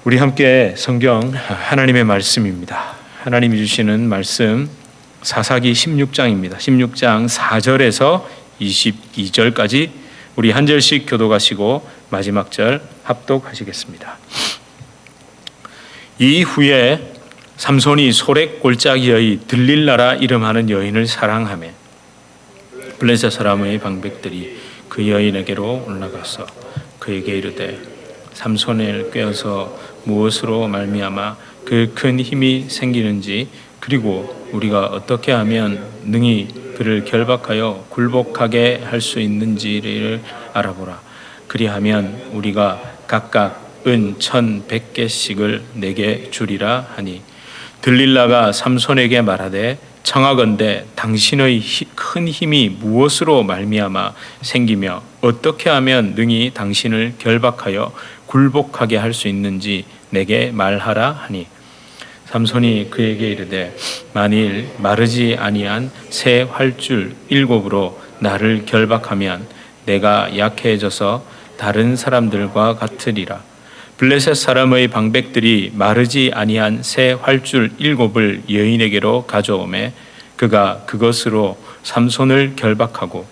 우리 함께 성경 하나님의 말씀입니다. 하나님이 주시는 말씀 사사기 16장입니다. 16장 4절에서 22절까지 우리 한 절씩 교독하시고 마지막 절 합독하시겠습니다. 이후에 삼손이 소렉 골짜기의 들릴라라 이름하는 여인을 사랑하며 블레셋 사람의 방백들이 그 여인에게로 올라가서 그에게 이르되 삼손을 꾀어서 무엇으로 말미암아 그 큰 힘이 생기는지 그리고 우리가 어떻게 하면 능히 그를 결박하여 굴복하게 할 수 있는지를 알아보라. 그리하면 우리가 각각 은 1,100개씩을 내게 주리라 하니 들릴라가 삼손에게 말하되 청하건대 당신의 큰 힘이 무엇으로 말미암아 생기며 어떻게 하면 능히 당신을 결박하여 굴복하게 할 수 있는지 내게 말하라 하니 삼손이 그에게 이르되 만일 마르지 아니한 새 활줄 7으로 나를 결박하면 내가 약해져서 다른 사람들과 같으리라. 블레셋 사람의 방백들이 마르지 아니한 새 활줄 7을 여인에게로 가져오매 그가 그것으로 삼손을 결박하고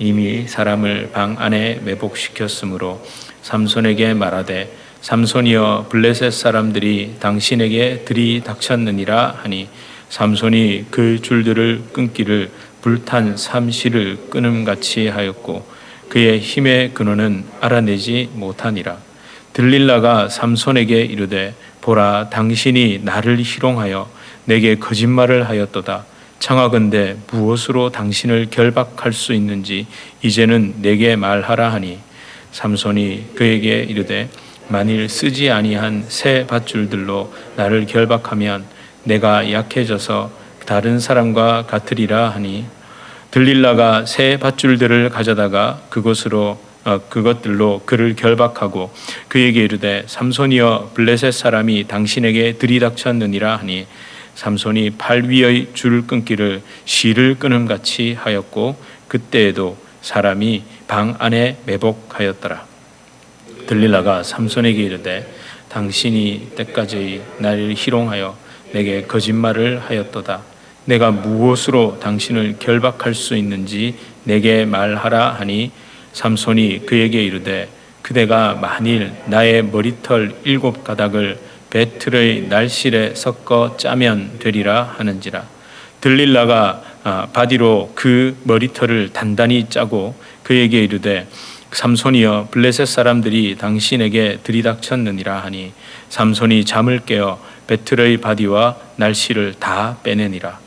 이미 사람을 방 안에 매복시켰으므로 삼손에게 말하되 삼손이여 블레셋 사람들이 당신에게 들이닥쳤느니라 하니 삼손이 그 줄들을 끊기를 불탄 삼시를 끊음같이 하였고 그의 힘의 근원은 알아내지 못하니라. 들릴라가 삼손에게 이르되 보라 당신이 나를 희롱하여 내게 거짓말을 하였도다. 청하건대 무엇으로 당신을 결박할 수 있는지 이제는 내게 말하라 하니 삼손이 그에게 이르되 만일 쓰지 아니한 새 밧줄들로 나를 결박하면 내가 약해져서 다른 사람과 같으리라 하니 들릴라가 새 밧줄들을 가져다가 그것들로 그를 결박하고 그에게 이르되 삼손이여 블레셋 사람이 당신에게 들이닥쳤느니라 하니 삼손이 팔 위의 줄 끊기를 실을 끊음같이 하였고 그때에도 사람이 방 안에 매복하였더라. 들릴라가 삼손에게 이르되 당신이 때까지 나를 희롱하여 내게 거짓말을 하였도다. 내가 무엇으로 당신을 결박할 수 있는지 내게 말하라 하니 삼손이 그에게 이르되 그대가 만일 나의 머리털 7가닥을 배틀의 날실에 섞어 짜면 되리라 하는지라. 들릴라가 바디로 그 머리털을 단단히 짜고 그에게 이르되 삼손이여 블레셋 사람들이 당신에게 들이닥쳤느니라 하니 삼손이 잠을 깨어 배틀의 바디와 날실을 다 빼내니라.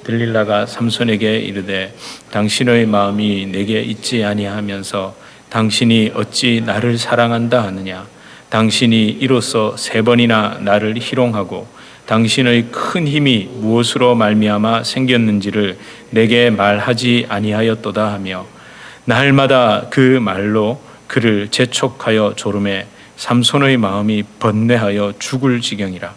들릴라가 삼손에게 이르되 당신의 마음이 내게 있지 아니하면서 당신이 어찌 나를 사랑한다 하느냐. 당신이 이로써 3번이나 나를 희롱하고 당신의 큰 힘이 무엇으로 말미암아 생겼는지를 내게 말하지 아니하였도다 하며 날마다 그 말로 그를 재촉하여 조르매 삼손의 마음이 번뇌하여 죽을 지경이라.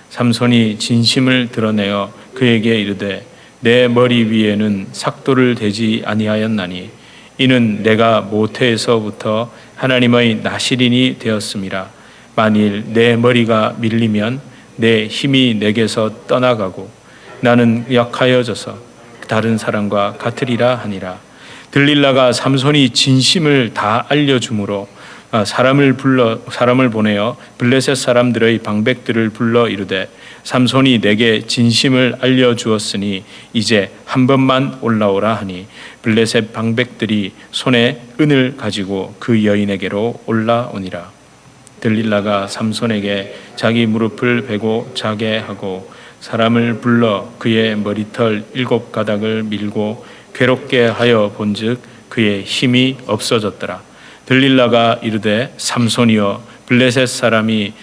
삼손이 진심을 드러내어 그에게 이르되 내 머리 위에는 삭도를 대지 아니하였나니 이는 내가 모태에서부터 하나님의 나실인이 되었음이라. 만일 내 머리가 밀리면 내 힘이 내게서 떠나가고 나는 약하여져서 다른 사람과 같으리라 하니라. 들릴라가 삼손이 진심을 다 알려주므로 사람을 보내어 블레셋 사람들의 방백들을 불러 이르되 삼손이 내게 진심을 알려주었으니 이제 한 번만 올라오라 하니 블레셋 방백들이 손에 은을 가지고 그 여인에게로 올라오니라. 들릴라가 삼손에게 자기 무릎을 베고 자게 하고 사람을 불러 그의 머리털 7가닥을 밀고 괴롭게 하여 본즉 그의 힘이 없어졌더라. 들릴라가 이르되 삼손이여 블레셋 사람이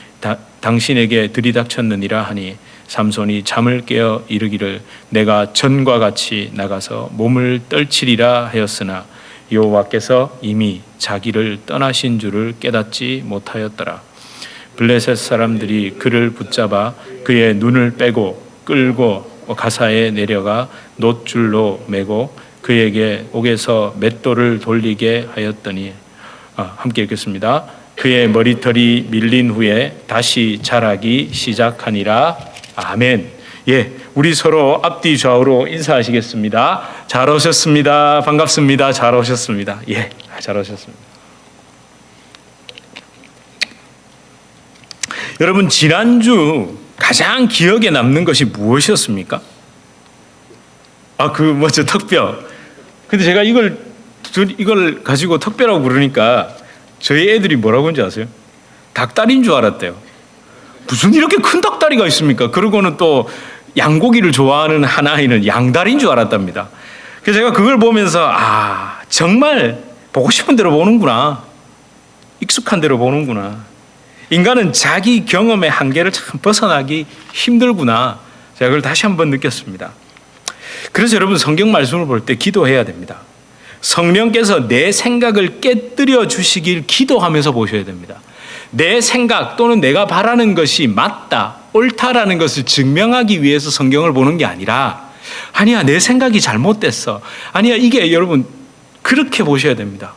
당신에게 들이닥쳤느니라 하니 삼손이 잠을 깨어 이르기를 내가 전과 같이 나가서 몸을 떨치리라 하였으나 여호와께서 이미 자기를 떠나신 줄을 깨닫지 못하였더라. 블레셋 사람들이 그를 붙잡아 그의 눈을 빼고 끌고 가사에 내려가 놋줄로 매고 그에게 옥에서 맷돌을 돌리게 하였더니 함께 읽겠습니다. 그의 머리털이 밀린 후에 다시 자라기 시작하니라. 아멘. 예, 우리 서로 앞뒤 좌우로 인사하시겠습니다. 잘 오셨습니다. 반갑습니다. 잘 오셨습니다. 예, 잘 오셨습니다. 여러분, 지난주 가장 기억에 남는 것이 무엇이었습니까? 저 턱뼈. 근데 제가 이걸 가지고 턱뼈라고 부르니까 저희 애들이 뭐라고 하는지 아세요? 닭다리인 줄 알았대요. 무슨 이렇게 큰 닭다리가 있습니까? 그러고는 또 양고기를 좋아하는 한 아이는 양다리인 줄 알았답니다. 그래서 제가 그걸 보면서 정말 보고 싶은 대로 보는구나. 익숙한 대로 보는구나. 인간은 자기 경험의 한계를 참 벗어나기 힘들구나. 제가 그걸 다시 한번 느꼈습니다. 그래서 여러분, 성경 말씀을 볼 때 기도해야 됩니다. 성령께서 내 생각을 깨뜨려 주시길 기도하면서 보셔야 됩니다. 내 생각 또는 내가 바라는 것이 맞다, 옳다라는 것을 증명하기 위해서 성경을 보는 게 아니라, 아니야, 내 생각이 잘못됐어. 아니야, 이게 여러분, 그렇게 보셔야 됩니다.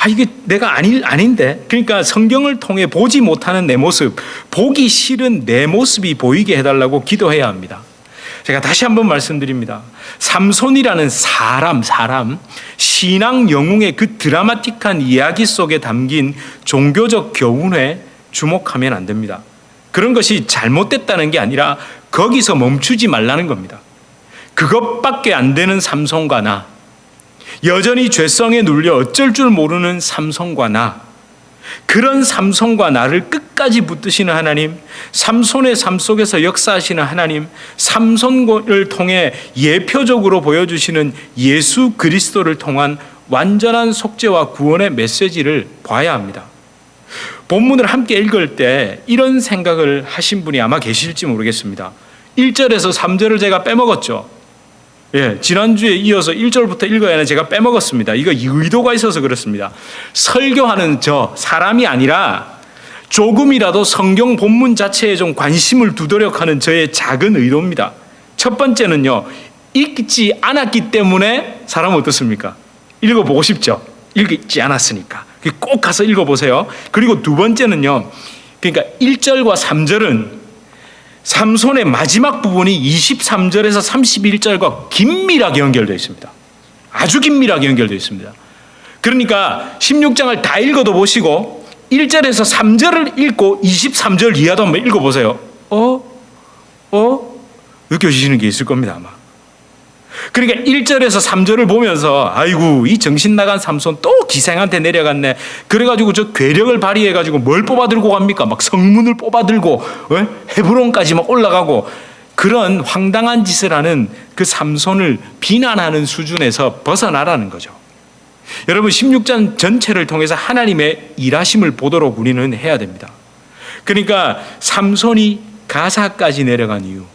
이게 내가 아닌데. 그러니까 성경을 통해 보지 못하는 내 모습, 보기 싫은 내 모습이 보이게 해달라고 기도해야 합니다. 제가 다시 한번 말씀드립니다. 삼손이라는 사람, 신앙 영웅의 그 드라마틱한 이야기 속에 담긴 종교적 교훈에 주목하면 안 됩니다. 그런 것이 잘못됐다는 게 아니라 거기서 멈추지 말라는 겁니다. 그것밖에 안 되는 삼손과 나, 여전히 죄성에 눌려 어쩔 줄 모르는 삼손과 나, 그런 삼손과 나를 끝까지 붙드시는 하나님, 삼손의 삶 속에서 역사하시는 하나님, 삼손을 통해 예표적으로 보여주시는 예수 그리스도를 통한 완전한 속죄와 구원의 메시지를 봐야 합니다. 본문을 함께 읽을 때 이런 생각을 하신 분이 아마 계실지 모르겠습니다. 1절에서 3절을 제가 빼먹었죠. 지난주에 이어서 1절부터 읽어야 하는 제가 빼먹었습니다. 이거 의도가 있어서 그렇습니다. 설교하는 저 사람이 아니라 조금이라도 성경 본문 자체에 좀 관심을 두도록 하는 저의 작은 의도입니다. 첫 번째는요, 읽지 않았기 때문에 사람은 어떻습니까? 읽어보고 싶죠. 읽지 않았으니까 꼭 가서 읽어보세요. 그리고 두 번째는요, 그러니까 1절과 3절은 삼손의 마지막 부분이 23절에서 31절과 긴밀하게 연결되어 있습니다. 아주 긴밀하게 연결되어 있습니다. 그러니까 16장을 다 읽어도 보시고 1절에서 3절을 읽고 23절 이하도 한번 읽어보세요. 느껴지시는 게 있을 겁니다, 아마. 그러니까 1절에서 3절을 보면서 아이고, 이 정신 나간 삼손 또 기생한테 내려갔네. 그래가지고 저 괴력을 발휘해가지고 뭘 뽑아들고 갑니까? 막 성문을 뽑아들고 헤브론까지 막 올라가고 그런 황당한 짓을 하는 그 삼손을 비난하는 수준에서 벗어나라는 거죠. 여러분, 16장 전체를 통해서 하나님의 일하심을 보도록 우리는 해야 됩니다. 그러니까 삼손이 가사까지 내려간 이유,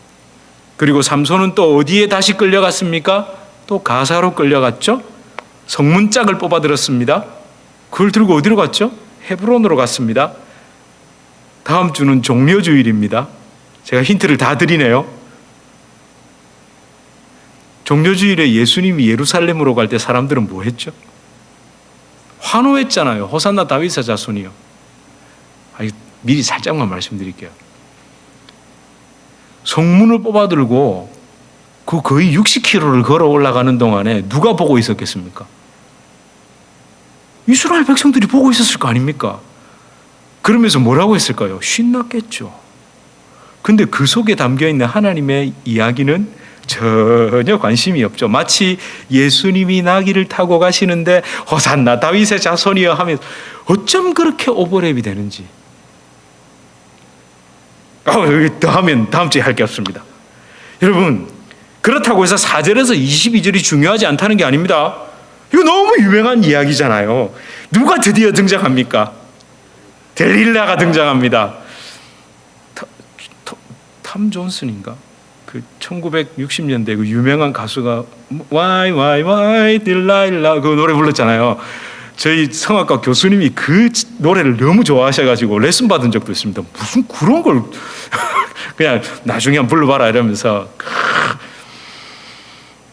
그리고 삼손은 또 어디에 다시 끌려갔습니까? 또 가사로 끌려갔죠. 성문짝을 뽑아들었습니다. 그걸 들고 어디로 갔죠? 헤브론으로 갔습니다. 다음 주는 종려주일입니다. 제가 힌트를 다 드리네요. 종려주일에 예수님이 예루살렘으로 갈 때 사람들은 뭐 했죠? 환호했잖아요. 호산나 다윗의 자손이요. 미리 살짝만 말씀드릴게요. 성문을 뽑아들고 그 거의 60km를 걸어 올라가는 동안에 누가 보고 있었겠습니까? 이스라엘 백성들이 보고 있었을 거 아닙니까? 그러면서 뭐라고 했을까요? 신났겠죠. 근데 그 속에 담겨있는 하나님의 이야기는 전혀 관심이 없죠. 마치 예수님이 나귀를 타고 가시는데 호산나 다윗의 자손이여 하면서 어쩜 그렇게 오버랩이 되는지. 여기 더 하면 다음 주에 할 게 없습니다. 여러분, 그렇다고 해서 4절에서 22절이 중요하지 않다는 게 아닙니다. 이거 너무 유명한 이야기잖아요. 누가 드디어 등장합니까? 델릴라가 등장합니다. 탐 존슨인가? 그 1960년대 그 유명한 가수가 Why 딜라일라 그 노래 불렀잖아요. 저희 성악과 교수님이 그 노래를 너무 좋아하셔가지고 레슨 받은 적도 있습니다. 무슨 그런 걸 그냥 나중에 한번 불러봐라 이러면서.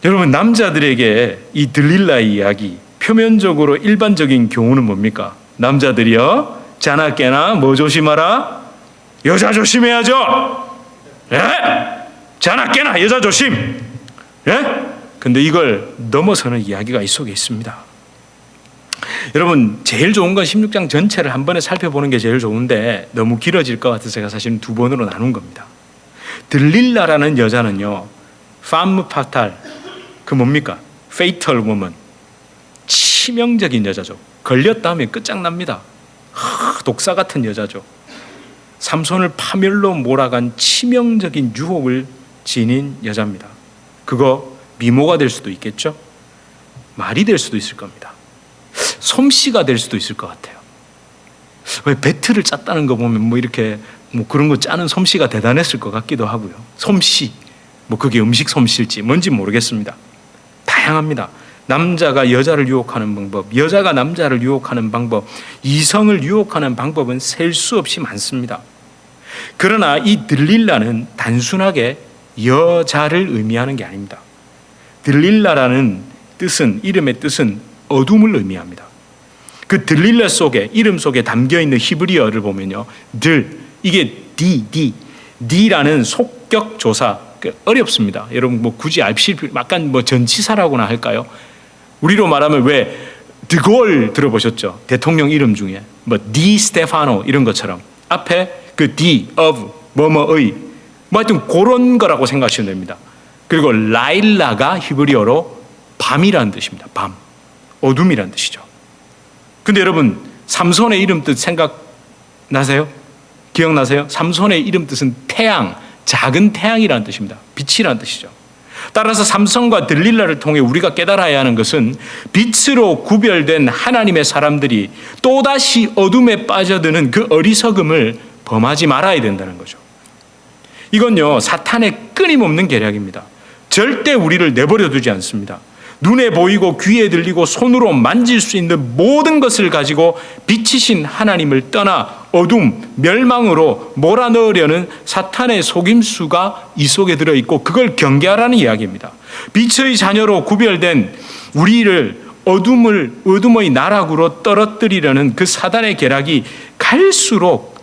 여러분, 남자들에게 이 들릴라의 이야기, 표면적으로 일반적인 경우는 뭡니까? 남자들이요, 자나 깨나 뭐 조심하라? 여자 조심해야죠. 예? 자나 깨나 여자 조심. 예? 근데 이걸 넘어서는 이야기가 이 속에 있습니다. 여러분, 제일 좋은 건 16장 전체를 한 번에 살펴보는 게 제일 좋은데 너무 길어질 것 같아서 제가 사실은 두 번으로 나눈 겁니다. 들릴라라는 여자는요, 파무 파탈, 그 뭡니까? 페이털 woman, 치명적인 여자죠. 걸렸다 하면 끝장납니다. 독사 같은 여자죠. 삼손을 파멸로 몰아간 치명적인 유혹을 지닌 여자입니다. 그거 미모가 될 수도 있겠죠. 말이 될 수도 있을 겁니다. 솜씨가 될 수도 있을 것 같아요. 왜 배틀을 짰다는 거 보면 뭐 이렇게 뭐 그런 거 짜는 솜씨가 대단했을 것 같기도 하고요. 솜씨, 뭐 그게 음식 솜씨일지 뭔지 모르겠습니다. 다양합니다. 남자가 여자를 유혹하는 방법, 여자가 남자를 유혹하는 방법, 이성을 유혹하는 방법은 셀 수 없이 많습니다. 그러나 이 들릴라는 단순하게 여자를 의미하는 게 아닙니다. 들릴라라는 뜻은, 이름의 뜻은 어둠을 의미합니다. 그 들릴라 속에, 이름 속에 담겨있는 히브리어를 보면요, 이게 D라는 속격 조사, 어렵습니다. 여러분 뭐 굳이 알필, 약간 뭐 전치사라고나 할까요? 우리로 말하면 왜 드골 들어보셨죠? 대통령 이름 중에 뭐 디 스테파노 이런 것처럼 앞에 그 D of 뭐뭐의 뭐 하여튼 그런 거라고 생각하시면 됩니다. 그리고 라일라가 히브리어로 밤이라는 뜻입니다. 밤, 어둠이라는 뜻이죠. 근데 여러분, 삼손의 이름 뜻 생각나세요? 기억나세요? 삼손의 이름 뜻은 태양, 작은 태양이라는 뜻입니다. 빛이라는 뜻이죠. 따라서 삼손과 들릴라를 통해 우리가 깨달아야 하는 것은 빛으로 구별된 하나님의 사람들이 또다시 어둠에 빠져드는 그 어리석음을 범하지 말아야 된다는 거죠. 이건요, 사탄의 끊임없는 계략입니다. 절대 우리를 내버려 두지 않습니다. 눈에 보이고 귀에 들리고 손으로 만질 수 있는 모든 것을 가지고 빛이신 하나님을 떠나 어둠, 멸망으로 몰아넣으려는 사탄의 속임수가 이 속에 들어있고 그걸 경계하라는 이야기입니다. 빛의 자녀로 구별된 우리를 어둠의 나락으로 떨어뜨리려는 그 사단의 계략이 갈수록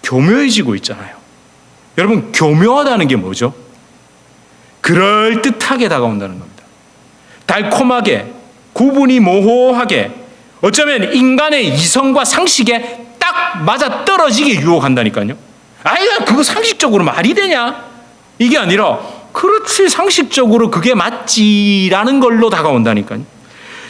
교묘해지고 있잖아요. 여러분, 교묘하다는 게 뭐죠? 그럴듯하게 다가온다는 겁니다. 달콤하게, 구분이 모호하게, 어쩌면 인간의 이성과 상식에 딱 맞아 떨어지게 유혹한다니까요. 아이가 그거 상식적으로 말이 되냐? 이게 아니라 그렇지, 상식적으로 그게 맞지라는 걸로 다가온다니까요.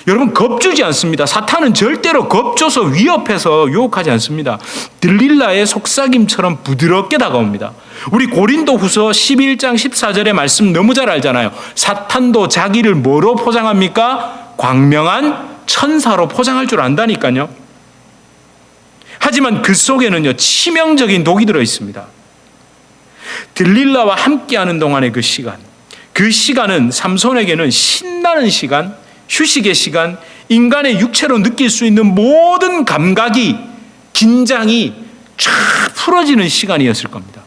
여러분, 겁주지 않습니다. 사탄은 절대로 겁줘서 위협해서 유혹하지 않습니다. 들릴라의 속삭임처럼 부드럽게 다가옵니다. 우리 고린도후서 11장 14절의 말씀 너무 잘 알잖아요. 사탄도 자기를 뭐로 포장합니까? 광명한 천사로 포장할 줄 안다니까요. 하지만 그 속에는요, 치명적인 독이 들어 있습니다. 들릴라와 함께하는 동안의 그 시간은 삼손에게는 신나는 시간, 휴식의 시간, 인간의 육체로 느낄 수 있는 모든 감각이, 긴장이 쫙 풀어지는 시간이었을 겁니다.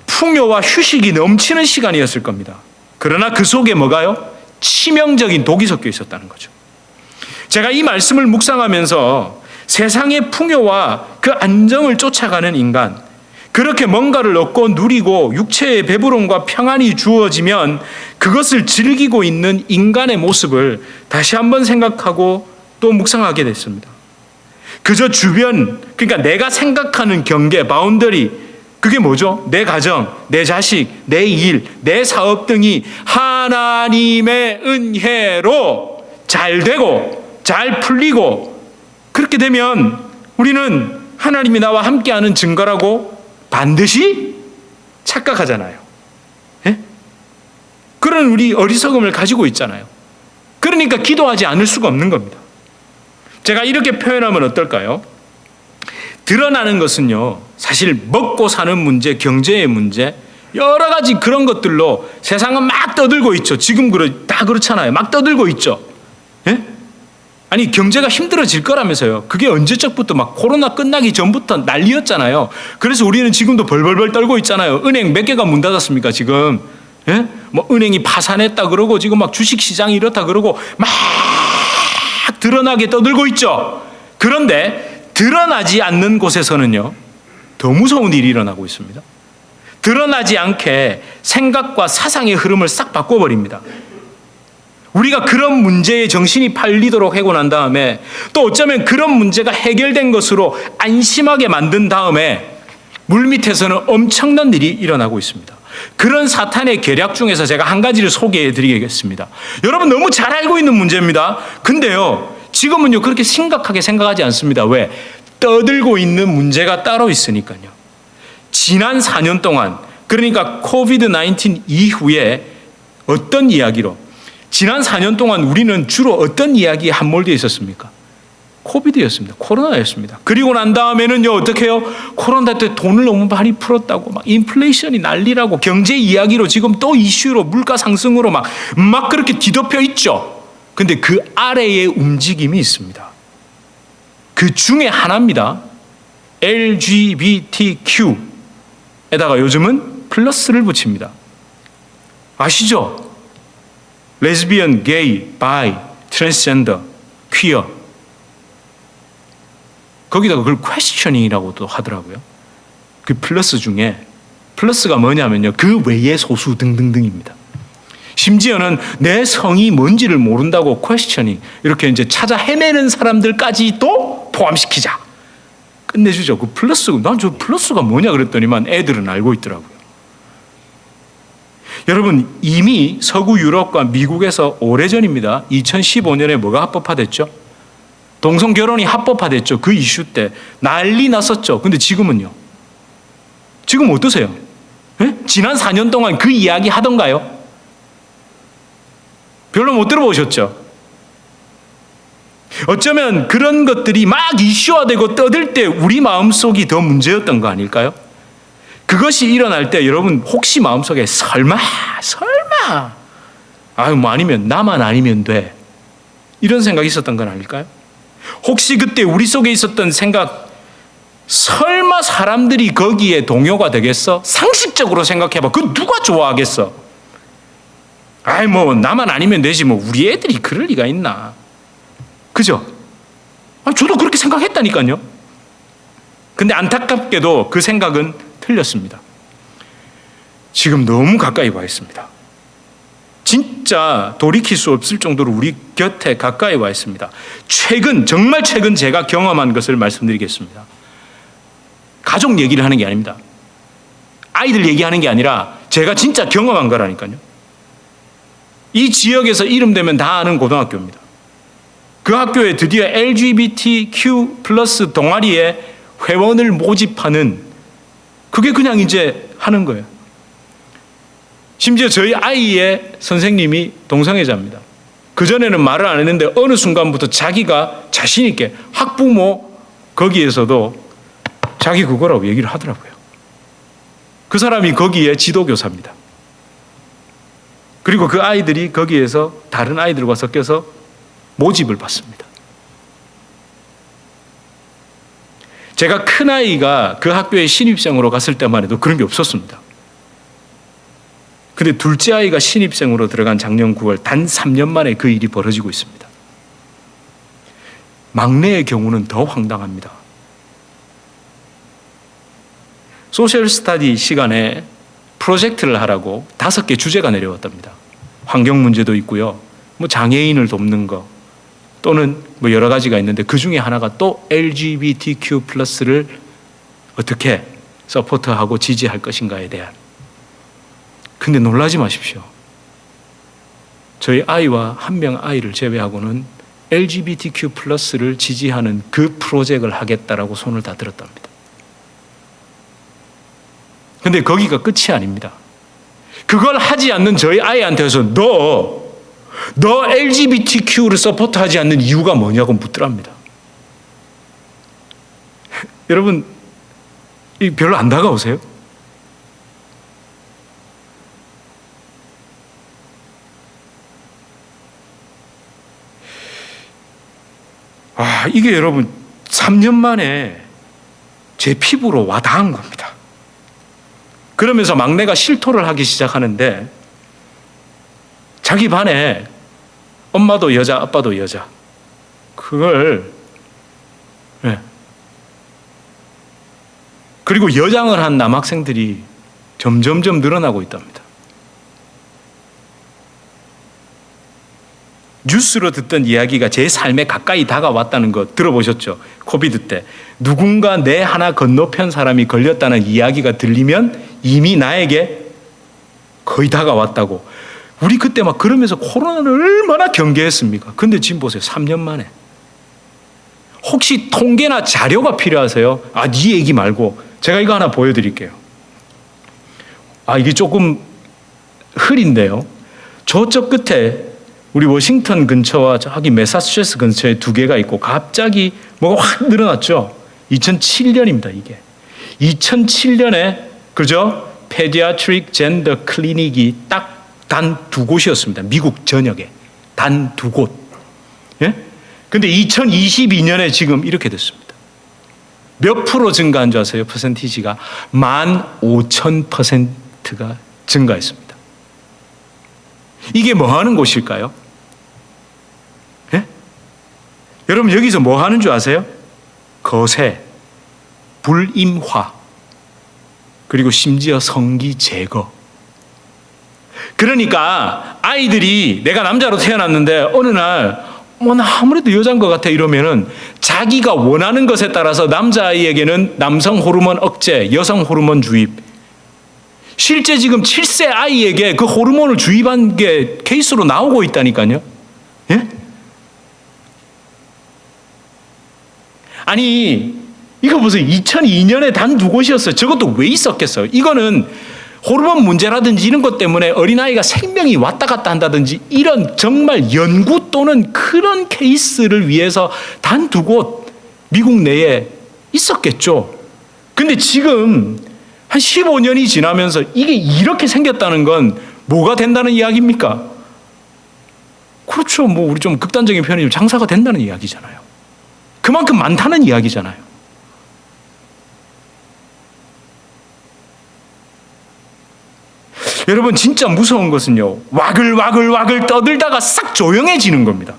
풍요와 휴식이 넘치는 시간이었을 겁니다. 그러나 그 속에 뭐가요? 치명적인 독이 섞여 있었다는 거죠. 제가 이 말씀을 묵상하면서 세상의 풍요와 그 안정을 쫓아가는 인간, 그렇게 뭔가를 얻고 누리고 육체의 배부름과 평안이 주어지면 그것을 즐기고 있는 인간의 모습을 다시 한번 생각하고 또 묵상하게 됐습니다. 그저 주변, 그러니까 내가 생각하는 경계, 바운더리, 그게 뭐죠? 내 가정, 내 자식, 내 일, 내 사업 등이 하나님의 은혜로 잘 되고 잘 풀리고, 그렇게 되면 우리는 하나님이 나와 함께하는 증거라고 반드시 착각하잖아요. 예? 그런 우리 어리석음을 가지고 있잖아요. 그러니까 기도하지 않을 수가 없는 겁니다. 제가 이렇게 표현하면 어떨까요? 드러나는 것은요, 사실 먹고 사는 문제, 경제의 문제, 여러 가지 그런 것들로 세상은 막 떠들고 있죠. 지금 다 그렇잖아요. 막 떠들고 있죠. 예? 아니, 경제가 힘들어질 거라면서요. 그게 언제적부터 막 코로나 끝나기 전부터 난리였잖아요. 그래서 우리는 지금도 벌벌벌 떨고 있잖아요. 은행 몇 개가 문 닫았습니까, 지금? 예? 뭐 은행이 파산했다 그러고 지금 막 주식시장이 이렇다 그러고 막 드러나게 떠들고 있죠. 그런데 드러나지 않는 곳에서는요, 더 무서운 일이 일어나고 있습니다. 드러나지 않게 생각과 사상의 흐름을 싹 바꿔버립니다. 우리가 그런 문제에 정신이 팔리도록 하고 난 다음에 또 어쩌면 그런 문제가 해결된 것으로 안심하게 만든 다음에 물밑에서는 엄청난 일이 일어나고 있습니다. 그런 사탄의 계략 중에서 제가 한 가지를 소개해 드리겠습니다. 여러분 너무 잘 알고 있는 문제입니다. 근데요, 지금은요 그렇게 심각하게 생각하지 않습니다. 왜? 떠들고 있는 문제가 따로 있으니까요. 지난 4년 동안, 그러니까 코비드-19 이후에 어떤 이야기로, 지난 4년 동안 우리는 주로 어떤 이야기에 함몰되어 있었습니까? 코비드였습니다. 코로나였습니다. 그리고 난 다음에는요, 어떻게 해요? 코로나 때 돈을 너무 많이 풀었다고, 막 인플레이션이 난리라고, 경제 이야기로 지금 또 이슈로 물가 상승으로 막 그렇게 뒤덮여 있죠. 근데 그 아래에 움직임이 있습니다. 그 중에 하나입니다. LGBTQ에다가 요즘은 플러스를 붙입니다. 아시죠? 레즈비언, 게이, 바이, 트랜스젠더, 퀴어. 거기다가 그걸 퀘스처닝이라고도 하더라고요. 그 플러스 중에, 플러스가 뭐냐면요, 그 외의 소수 등등등입니다. 심지어는 내 성이 뭔지를 모른다고 퀘스처닝, 이렇게 이제 찾아 헤매는 사람들까지도 포함시키자. 끝내주죠. 그 플러스, 난 저 플러스가 뭐냐 그랬더니만 애들은 알고 있더라고요. 여러분, 이미 서구 유럽과 미국에서 오래전입니다. 2015년에 뭐가 합법화됐죠? 동성 결혼이 합법화됐죠. 그 이슈 때 난리 났었죠. 근데 지금은요? 지금 어떠세요? 에? 지난 4년 동안 그 이야기 하던가요? 별로 못 들어보셨죠? 어쩌면 그런 것들이 막 이슈화되고 떠들 때 우리 마음속이 더 문제였던 거 아닐까요? 그것이 일어날 때 여러분 혹시 마음속에 설마 아유 뭐 아니면 나만 아니면 돼, 이런 생각이 있었던 건 아닐까요? 혹시 그때 우리 속에 있었던 생각, 설마 사람들이 거기에 동요가 되겠어? 상식적으로 생각해봐. 그 누가 좋아하겠어? 아이 뭐 나만 아니면 되지, 뭐 우리 애들이 그럴 리가 있나? 그죠? 저도 그렇게 생각했다니까요. 근데 안타깝게도 그 생각은 틀렸습니다. 지금 너무 가까이 와 있습니다. 진짜 돌이킬 수 없을 정도로 우리 곁에 가까이 와 있습니다. 정말 최근 제가 경험한 것을 말씀드리겠습니다. 가족 얘기를 하는 게 아닙니다. 아이들 얘기하는 게 아니라 제가 진짜 경험한 거라니까요. 이 지역에서 이름 되면 다 아는 고등학교입니다. 그 학교에 드디어 LGBTQ 플러스 동아리에 회원을 모집하는, 그게 그냥 이제 하는 거예요. 심지어 저희 아이의 선생님이 동성애자입니다. 그전에는 말을 안 했는데 어느 순간부터 자기가 자신 있게 학부모 거기에서도 자기 그거라고 얘기를 하더라고요. 그 사람이 거기에 지도교사입니다. 그리고 그 아이들이 거기에서 다른 아이들과 섞여서 모집을 받습니다. 제가 큰아이가 그 학교에 신입생으로 갔을 때만 해도 그런 게 없었습니다. 근데 둘째 아이가 신입생으로 들어간 작년 9월 단 3년 만에 그 일이 벌어지고 있습니다. 막내의 경우는 더 황당합니다. 소셜 스터디 시간에 프로젝트를 하라고 5개 주제가 내려왔답니다. 환경 문제도 있고요, 뭐 장애인을 돕는 거, 또는 뭐 여러 가지가 있는데 그 중에 하나가 또 LGBTQ 플러스를 어떻게 서포트하고 지지할 것인가에 대한. 근데 놀라지 마십시오. 저희 아이와 한 명 아이를 제외하고는 LGBTQ 플러스를 지지하는 그 프로젝트를 하겠다라고 손을 다 들었답니다. 근데 거기가 끝이 아닙니다. 그걸 하지 않는 저희 아이한테서 너 LGBTQ를 서포트하지 않는 이유가 뭐냐고 묻더랍니다. 여러분, 별로 안 다가오세요? 이게 여러분 3년 만에 제 피부로 와닿은 겁니다. 그러면서 막내가 실토를 하기 시작하는데 자기 반에 엄마도 여자, 아빠도 여자. 그걸 그리고 여장을 한 남학생들이 점점점 늘어나고 있답니다. 뉴스로 듣던 이야기가 제 삶에 가까이 다가왔다는 거 들어보셨죠? 코비드 때 누군가 내 하나 건너편 사람이 걸렸다는 이야기가 들리면 이미 나에게 거의 다가왔다고. 우리 그때 막 그러면서 코로나를 얼마나 경계했습니까? 근데 지금 보세요. 3년 만에. 혹시 통계나 자료가 필요하세요? 네 얘기 말고 제가 이거 하나 보여드릴게요. 이게 조금 흐린데요. 저쪽 끝에 우리 워싱턴 근처와 저기 매사추세츠 근처에 두 개가 있고 갑자기 뭐가 확 늘어났죠. 2007년입니다. 이게 2007년에 그죠? 페디아트릭 젠더 클리닉이 딱 단 두 곳이었습니다. 미국 전역에 단 두 곳. 예? 근데 2022년에 지금 이렇게 됐습니다. 몇 프로 증가한 줄 아세요? 퍼센티지가 15,000%가 증가했습니다. 이게 뭐 하는 곳일까요? 예? 여러분 여기서 뭐 하는 줄 아세요? 거세, 불임화, 그리고 심지어 성기 제거. 그러니까 아이들이 내가 남자로 태어났는데 어느 날 나 아무래도 여자인 것 같아 이러면은 자기가 원하는 것에 따라서 남자아이에게는 남성 호르몬 억제, 여성 호르몬 주입. 실제 지금 7세 아이에게 그 호르몬을 주입한 게 케이스로 나오고 있다니까요. 예? 아니 이거 보세요. 2002년에 단 두 곳이었어요. 저것도 왜 있었겠어요? 이거는 호르몬 문제라든지 이런 것 때문에 어린아이가 생명이 왔다 갔다 한다든지 이런 정말 연구 또는 그런 케이스를 위해서 단 두 곳 미국 내에 있었겠죠. 근데 지금 한 15년이 지나면서 이게 이렇게 생겼다는 건 뭐가 된다는 이야기입니까? 그렇죠. 우리 좀 극단적인 표현이면 장사가 된다는 이야기잖아요. 그만큼 많다는 이야기잖아요. 여러분 진짜 무서운 것은요. 와글와글 떠들다가 싹 조용해지는 겁니다.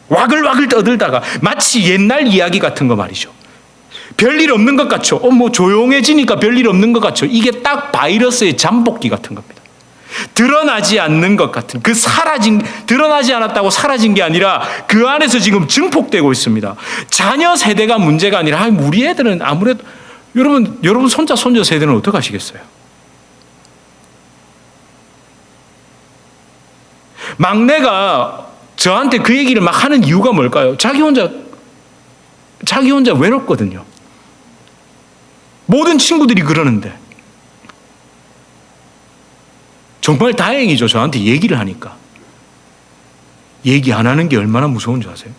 와글와글 떠들다가 마치 옛날 이야기 같은 거 말이죠. 별일 없는 것 같죠. 조용해지니까 별일 없는 것 같죠. 이게 딱 바이러스의 잠복기 같은 겁니다. 드러나지 않는 것 같은 드러나지 않았다고 사라진 게 아니라 그 안에서 지금 증폭되고 있습니다. 자녀 세대가 문제가 아니라 우리 애들은 아무래도 여러분 손자 손녀 세대는 어떻게 하시겠어요? 막내가 저한테 그 얘기를 막 하는 이유가 뭘까요? 자기 혼자 외롭거든요. 모든 친구들이 그러는데. 정말 다행이죠. 저한테 얘기를 하니까. 얘기 안 하는 게 얼마나 무서운 줄 아세요?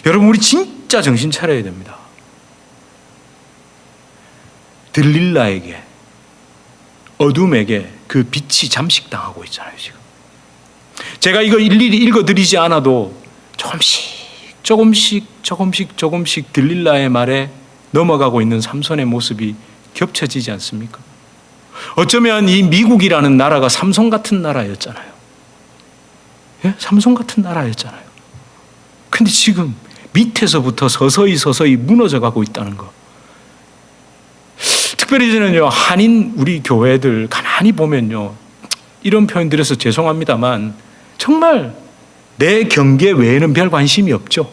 여러분 우리 진짜 정신 차려야 됩니다. 들릴라에게, 어둠에게 그 빛이 잠식당하고 있잖아요. 지금 제가 이거 일일이 읽어드리지 않아도 조금씩 들릴라의 말에 넘어가고 있는 삼손의 모습이 겹쳐지지 않습니까? 어쩌면 이 미국이라는 나라가 삼손 같은 나라였잖아요. 예? 삼손 같은 나라였잖아요. 근데 지금 밑에서부터 서서히 무너져 가고 있다는 거. 특별히 저는요, 한인 우리 교회들 가만히 보면요, 이런 표현 드려서 죄송합니다만 정말 내 경계 외에는 별 관심이 없죠.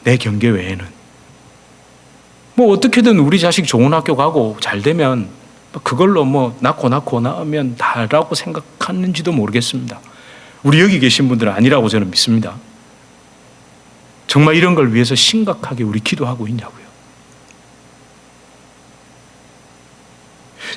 내 경계 외에는. 어떻게든 우리 자식 좋은 학교 가고 잘 되면 그걸로 낳고 낳으면 다라고 생각하는지도 모르겠습니다. 우리 여기 계신 분들은 아니라고 저는 믿습니다. 정말 이런 걸 위해서 심각하게 우리 기도하고 있냐고요.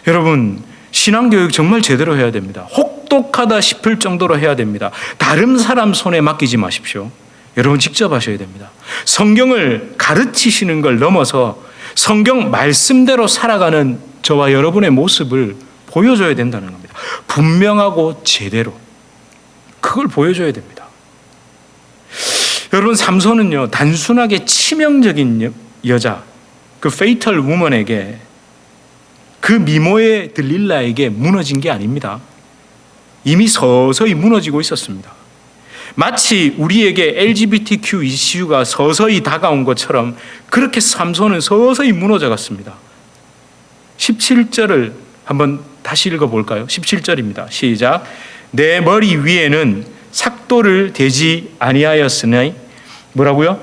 여러분, 신앙교육 정말 제대로 해야 됩니다. 혹독하다 싶을 정도로 해야 됩니다. 다른 사람 손에 맡기지 마십시오. 여러분 직접 하셔야 됩니다. 성경을 가르치시는 걸 넘어서 성경 말씀대로 살아가는 저와 여러분의 모습을 보여줘야 된다는 겁니다. 분명하고 제대로 그걸 보여줘야 됩니다. 여러분, 삼손은요, 단순하게 치명적인 여자, 그 페이털 우먼에게, 그 미모의 들릴라에게 무너진 게 아닙니다. 이미 서서히 무너지고 있었습니다. 마치 우리에게 LGBTQ 이슈가 서서히 다가온 것처럼 그렇게 삼손은 서서히 무너져 갔습니다. 17절을 한번 다시 읽어볼까요? 17절입니다. 시작. 내 머리 위에는 삭도를 대지 아니하였으니 뭐라고요?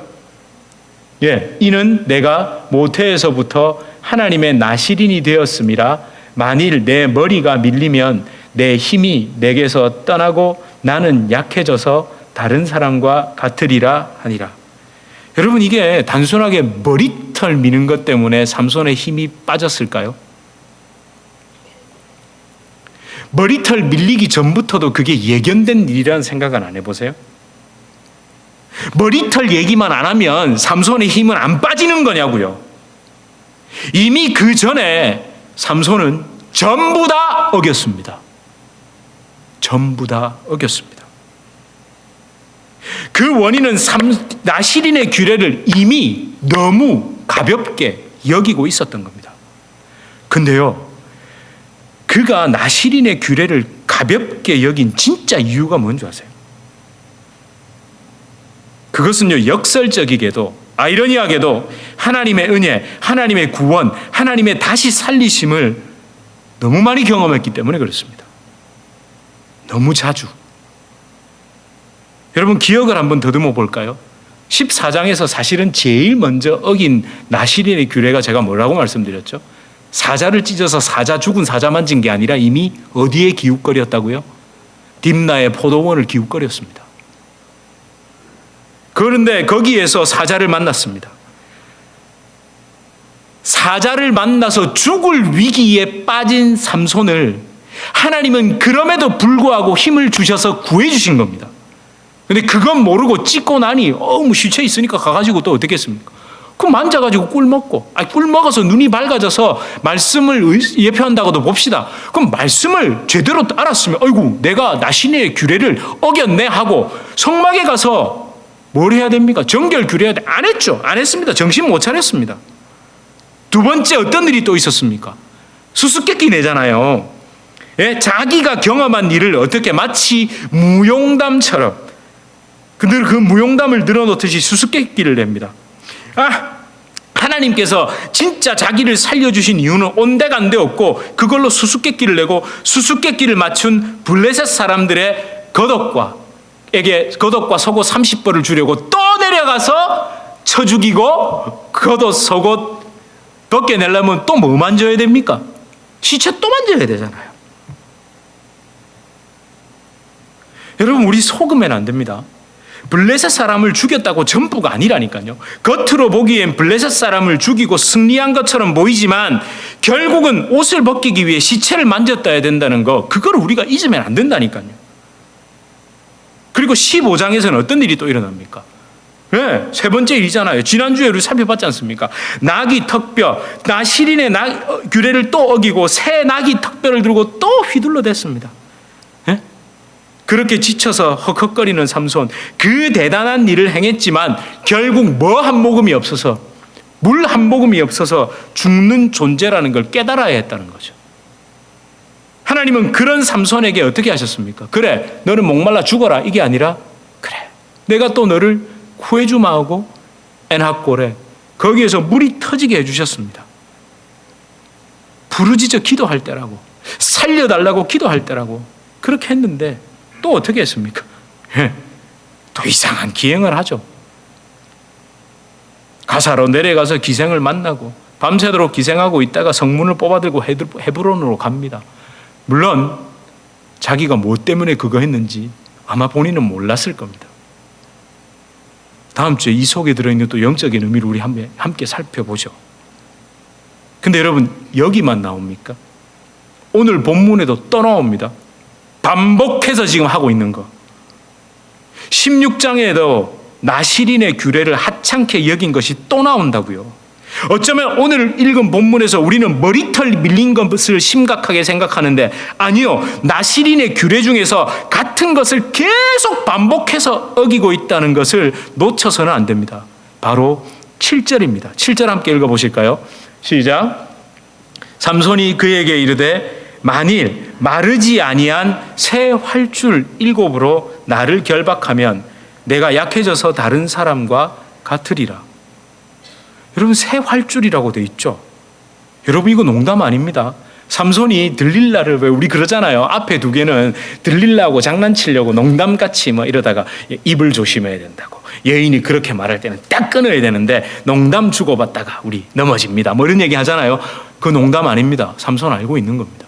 이는 내가 모태에서부터 하나님의 나실인이 되었음이라. 만일 내 머리가 밀리면 내 힘이 내게서 떠나고 나는 약해져서 다른 사람과 같으리라 하니라. 여러분, 이게 단순하게 머리털 미는 것 때문에 삼손의 힘이 빠졌을까요? 머리털 밀리기 전부터도 그게 예견된 일이라는 생각은 안 해보세요? 머리털 얘기만 안 하면 삼손의 힘은 안 빠지는 거냐고요. 이미 그 전에 삼손은 전부 다 어겼습니다. 전부 다 어겼습니다. 그 원인은 나실인의 규례를 이미 너무 가볍게 여기고 있었던 겁니다. 근데요, 그가 나실인의 규례를 가볍게 여긴 진짜 이유가 뭔지 아세요? 그것은요, 역설적이게도 아이러니하게도 하나님의 은혜, 하나님의 구원, 하나님의 다시 살리심을 너무 많이 경험했기 때문에 그렇습니다. 너무 자주. 여러분, 기억을 한번 더듬어 볼까요? 14장에서 사실은 제일 먼저 어긴 나실인의 규례가 제가 뭐라고 말씀드렸죠? 사자를 찢어서 죽은 사자 만진 게 아니라 이미 어디에 기웃거렸다고요? 딥나의 포도원을 기웃거렸습니다. 그런데 거기에서 사자를 만났습니다. 사자를 만나서 죽을 위기에 빠진 삼손을 하나님은 그럼에도 불구하고 힘을 주셔서 구해주신 겁니다. 근데 그건 모르고 찢고 나니 시체 있으니까 가가지고 또 어떻게 했습니까? 그럼 만져가지고 꿀 먹고, 꿀 먹어서 눈이 밝아져서 말씀을 예표한다고도 봅시다. 그럼 말씀을 제대로 알았으면 아이고 내가 나신의 규례를 어겼네 하고 성막에 가서 뭘 해야 됩니까? 정결 규례해야 돼. 안 했죠. 안 했습니다. 정신 못 차렸습니다. 두 번째 어떤 일이 또 있었습니까? 수수께끼 내잖아요. 자기가 경험한 일을 어떻게 마치 무용담처럼 그 무용담을 늘어놓듯이 수수께끼를 냅니다. 하나님께서 진짜 자기를 살려주신 이유는 온데간데 없고 그걸로 수수께끼를 내고 수수께끼를 맞춘 블레셋 사람들의 겉옷과 속옷 30벌을 주려고 또 내려가서 쳐 죽이고 겉옷 속옷 벗겨내려면 또 뭐 만져야 됩니까? 시체 또 만져야 되잖아요. 여러분, 우리 속으면 안 됩니다. 블레셋 사람을 죽였다고 전부가 아니라니까요. 겉으로 보기엔 블레셋 사람을 죽이고 승리한 것처럼 보이지만 결국은 옷을 벗기기 위해 시체를 만졌다 해야 된다는 거, 그걸 우리가 잊으면 안 된다니까요. 그리고 15장에서는 어떤 일이 또 일어납니까? 세 번째 일이잖아요. 지난주에 우리 살펴봤지 않습니까? 나귀 턱뼈, 나실인의 규례를 또 어기고 새 나귀 턱뼈를 들고 또 휘둘러댔습니다. 그렇게 지쳐서 헉헉거리는 삼손, 그 대단한 일을 행했지만 결국 뭐 한 모금이 없어서, 물 한 모금이 없어서 죽는 존재라는 걸 깨달아야 했다는 거죠. 하나님은 그런 삼손에게 어떻게 하셨습니까? 그래, 너는 목말라 죽어라 이게 아니라, 그래, 내가 또 너를 구해주마 하고 엔하골에 거기에서 물이 터지게 해주셨습니다. 부르짖어 기도할 때라고, 살려달라고 기도할 때라고 그렇게 했는데 또 어떻게 했습니까? 또 이상한 기행을 하죠. 가사로 내려가서 기생을 만나고 밤새도록 기생하고 있다가 성문을 뽑아들고 헤브론으로 갑니다. 물론 자기가 뭐 때문에 그거 했는지 아마 본인은 몰랐을 겁니다. 다음 주에 이 속에 들어있는 또 영적인 의미를 우리 함께 살펴보죠. 근데 여러분, 여기만 나옵니까? 오늘 본문에도 또 나옵니다. 반복해서 지금 하고 있는 거. 16장에도 나실인의 규례를 하찮게 여긴 것이 또 나온다고요. 어쩌면 오늘 읽은 본문에서 우리는 머리털 밀린 것을 심각하게 생각하는데 아니요, 나실인의 규례 중에서 같은 것을 계속 반복해서 어기고 있다는 것을 놓쳐서는 안 됩니다. 바로 7절입니다. 7절 함께 읽어보실까요? 시작. 삼손이 그에게 이르되 만일 마르지 아니한 새 활줄 7으로 나를 결박하면 내가 약해져서 다른 사람과 같으리라. 여러분, 새 활줄이라고 돼 있죠. 여러분, 이거 농담 아닙니다. 삼손이 들릴라를, 왜 우리 그러잖아요. 앞에 두 개는 들릴라하고 장난치려고 농담같이 뭐 이러다가 입을 조심해야 된다고. 여인이 그렇게 말할 때는 딱 끊어야 되는데 농담 주고받다가 우리 넘어집니다. 뭐 이런 얘기 하잖아요. 그 농담 아닙니다. 삼손 알고 있는 겁니다.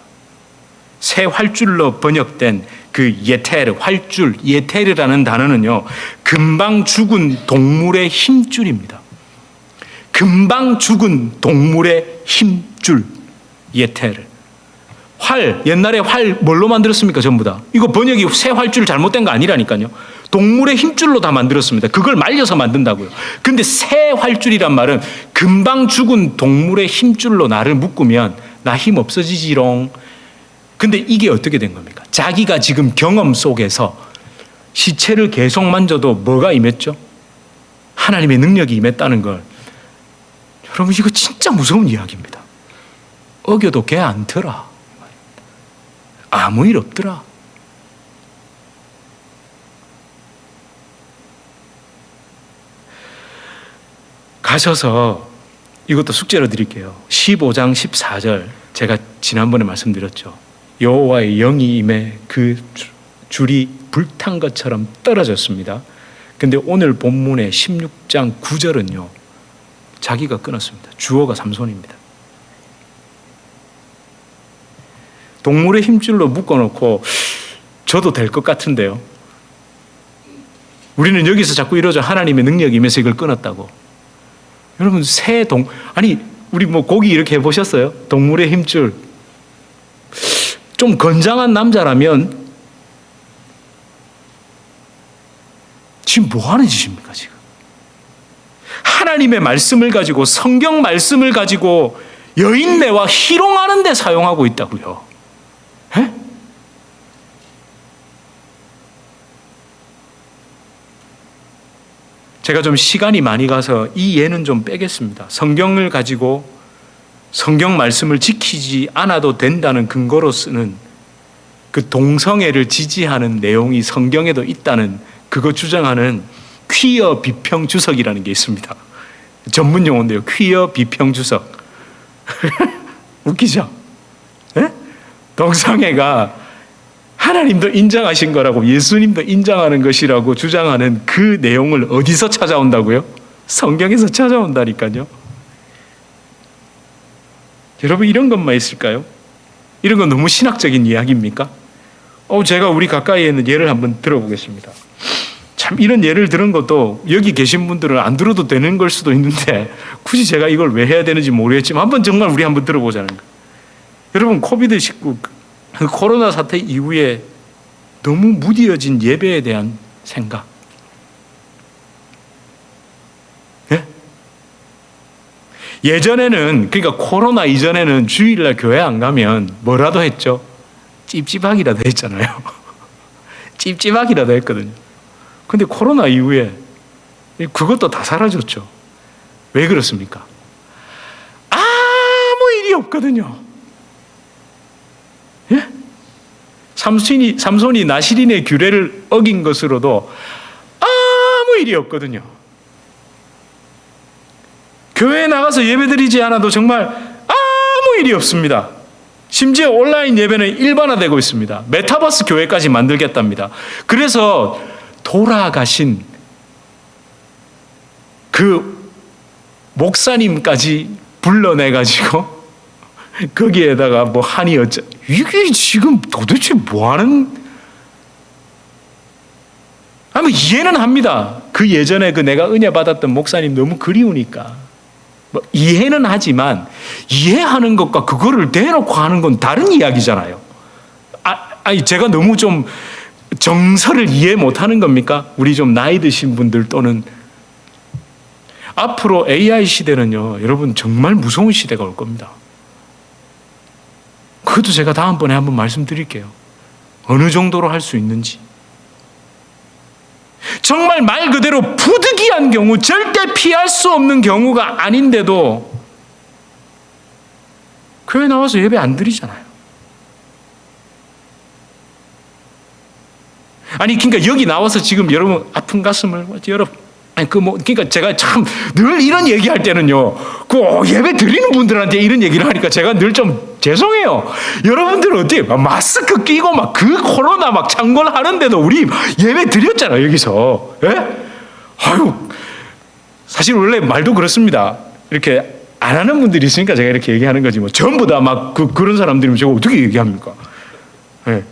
새 활줄로 번역된 그 예테르, 활줄, 예테르라는 단어는요, 금방 죽은 동물의 힘줄입니다. 금방 죽은 동물의 힘줄, 예테르. 활, 옛날에 활 뭘로 만들었습니까? 전부 다. 이거 번역이 새 활줄 잘못된 거 아니라니까요. 동물의 힘줄로 다 만들었습니다. 그걸 말려서 만든다고요. 근데 새 활줄이란 말은 금방 죽은 동물의 힘줄로 나를 묶으면 나 힘 없어지지롱. 근데 이게 어떻게 된 겁니까? 자기가 지금 경험 속에서 시체를 계속 만져도 뭐가 임했죠? 하나님의 능력이 임했다는 걸. 여러분, 이거 진짜 무서운 이야기입니다. 어겨도 개 안 들어. 아무 일 없더라. 가셔서 이것도 숙제로 드릴게요. 15장 14절 제가 지난번에 말씀드렸죠. 여호와의 영이 임해 그 줄이 불탄 것처럼 떨어졌습니다. 근데 오늘 본문의 16장 9절은요. 자기가 끊었습니다. 주어가 삼손입니다. 동물의 힘줄로 묶어놓고 저도 될 것 같은데요. 우리는 여기서 자꾸 이러죠. 하나님의 능력이 임해서 이걸 끊었다고. 여러분, 아니 우리 뭐 고기 이렇게 해보셨어요? 동물의 힘줄. 좀 건장한 남자라면 지금 뭐 하는 짓입니까, 지금? 하나님의 말씀을 가지고, 성경 말씀을 가지고 여인네와 희롱하는 데 사용하고 있다고요. 에? 제가 좀 시간이 많이 가서 이 예는 좀 빼겠습니다. 성경을 가지고 성경 말씀을 지키지 않아도 된다는 근거로 쓰는 그 동성애를 지지하는 내용이 성경에도 있다는 그거 주장하는 퀴어 비평 주석이라는 게 있습니다. 전문 용어인데요. 퀴어 비평 주석. 웃기죠? 네? 동성애가 하나님도 인정하신 거라고, 예수님도 인정하는 것이라고 주장하는 그 내용을 어디서 찾아온다고요? 성경에서 찾아온다니까요. 여러분, 이런 것만 있을까요? 이런 건 너무 신학적인 이야기입니까? 제가 우리 가까이에 있는 예를 한번 들어보겠습니다. 참, 이런 예를 들은 것도 여기 계신 분들은 안 들어도 되는 걸 수도 있는데 굳이 제가 이걸 왜 해야 되는지 모르겠지만 한번 정말 우리 한번 들어보자는 거예요. 여러분, 코비드-19 코로나 사태 이후에 너무 무뎌진 예배에 대한 생각. 예? 예전에는, 그러니까 코로나 이전에는 주일날 교회 안 가면 뭐라도 했죠? 찝찝하기라도 했잖아요. 찝찝하기라도 했거든요. 근데 코로나 이후에 그것도 다 사라졌죠. 왜 그렇습니까? 아무 일이 없거든요. 예? 삼손이 나시린의 규례를 어긴 것으로도 아무 일이 없거든요. 교회에 나가서 예배드리지 않아도 정말 아무 일이 없습니다. 심지어 온라인 예배는 일반화되고 있습니다. 메타버스 교회까지 만들겠답니다. 그래서 돌아가신 그 목사님까지 불러내가지고 거기에다가 뭐 한이 이게 지금 도대체 뭐 하는? 아마 이해는 합니다. 그 예전에 그 내가 은혜 받았던 목사님 너무 그리우니까. 뭐 이해는 하지만 이해하는 것과 그거를 대놓고 하는 건 다른 이야기잖아요. 아니 제가 너무 좀 정서를 이해 못하는 겁니까? 우리 좀 나이 드신 분들 또는 앞으로 AI 시대는요, 여러분 정말 무서운 시대가 올 겁니다. 그것도 제가 다음번에 한번 말씀드릴게요. 어느 정도로 할 수 있는지. 정말 말 그대로 부득이한 경우, 절대 피할 수 없는 경우가 아닌데도 교회 나와서 예배 안 드리잖아요. 아니 그러니까 여기 나와서 지금 여러분 아픈 가슴을 여러분 그러니까 제가 참 늘 이런 얘기할 때는요, 그 예배 드리는 분들한테 이런 얘기를 하니까 제가 늘 좀 죄송해요. 여러분들은 어떻게 마스크 끼고 막 그 코로나 막 창궐하는데도 우리 예배 드렸잖아요 여기서. 예? 아유, 사실 원래 말도 그렇습니다. 이렇게 안 하는 분들이 있으니까 제가 이렇게 얘기하는 거지 뭐 전부 다 막 그런 사람들이면 제가 어떻게 얘기합니까? 예.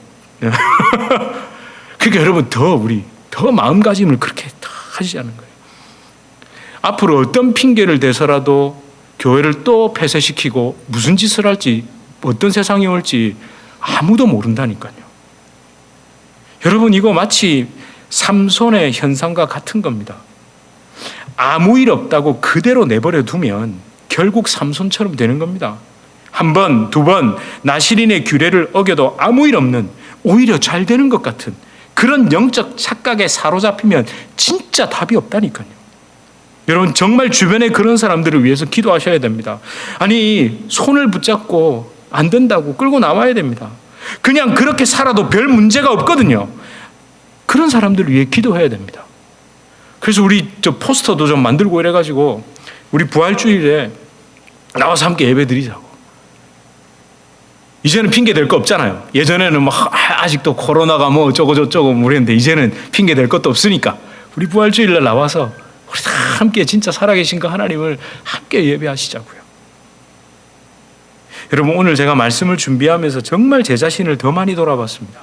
그러니까 여러분 우리 더 마음가짐을 그렇게 더 하시자는 거예요. 앞으로 어떤 핑계를 대서라도 교회를 또 폐쇄시키고 무슨 짓을 할지 어떤 세상이 올지 아무도 모른다니까요. 여러분 이거 마치 삼손의 현상과 같은 겁니다. 아무 일 없다고 그대로 내버려 두면 결국 삼손처럼 되는 겁니다. 한 번, 두 번 나시린의 규례를 어겨도 아무 일 없는, 오히려 잘 되는 것 같은 그런 영적 착각에 사로잡히면 진짜 답이 없다니까요. 여러분 정말 주변에 그런 사람들을 위해서 기도하셔야 됩니다. 아니 손을 붙잡고 안 된다고 끌고 나와야 됩니다. 그냥 그렇게 살아도 별 문제가 없거든요. 그런 사람들을 위해 기도해야 됩니다. 그래서 우리 저 포스터도 좀 만들고 이래가지고 우리 부활주일에 나와서 함께 예배 드리자고. 이제는 핑계 될 거 없잖아요. 예전에는 뭐 아직도 코로나가 뭐 어쩌고 저쩌고 그랬는데 이제는 핑계 될 것도 없으니까 우리 부활주일날 나와서 우리 다 함께 진짜 살아계신 그 하나님을 함께 예배하시자고요. 여러분 오늘 제가 말씀을 준비하면서 정말 제 자신을 더 많이 돌아봤습니다.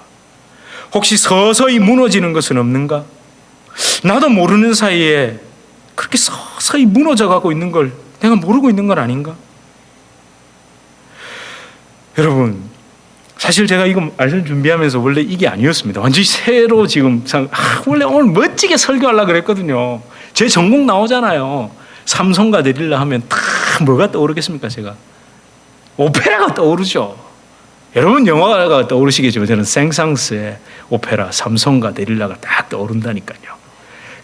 혹시 서서히 무너지는 것은 없는가? 나도 모르는 사이에 그렇게 서서히 무너져가고 있는 걸 내가 모르고 있는 건 아닌가? 여러분 사실 제가 이거 말씀 준비하면서 원래 이게 아니었습니다. 완전히 새로 지금 원래 오늘 멋지게 설교하려고 그랬거든요. 제 전공 나오잖아요. 삼손과 데릴라 하면 다 뭐가 떠오르겠습니까? 제가 오페라가 떠오르죠. 여러분 영화가 떠오르시겠지만 저는 생상스의 오페라 삼손과 데릴라가 딱 떠오른다니까요.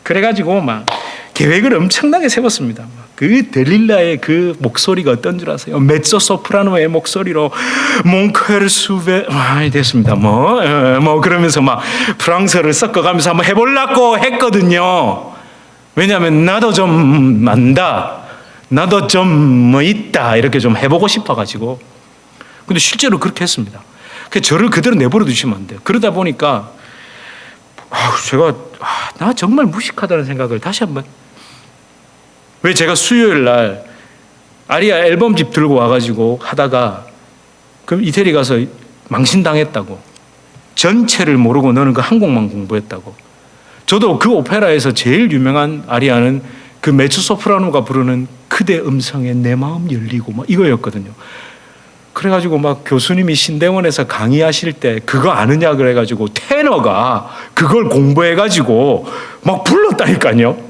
그래가지고 막 계획을 엄청나게 세웠습니다. 그 데릴라의 그 목소리가 어떤 줄 아세요? 메조 소프라노의 목소리로 몽크르 수베 됐습니다. 뭐 그러면서 막 프랑스어를 섞어가면서 한번 해보려고 했거든요. 왜냐하면 나도 좀 안다, 나도 좀 뭐 있다 이렇게 좀 해보고 싶어가지고. 근데 실제로 그렇게 했습니다. 저를 그대로 내버려 두시면 안 돼요. 그러다 보니까 제가 나 정말 무식하다는 생각을 다시 한번. 왜 제가 수요일 날 아리아 앨범집 들고 와가지고 하다가 그럼 이태리 가서 망신당했다고, 전체를 모르고 너는 그 한 곡만 공부했다고. 저도 그 오페라에서 제일 유명한 아리아는 그 메조소프라노가 부르는 그대 음성에 내 마음 열리고 막 이거였거든요. 그래가지고 막 교수님이 신대원에서 강의하실 때 그거 아느냐 그래가지고 테너가 그걸 공부해가지고 막 불렀다니까요.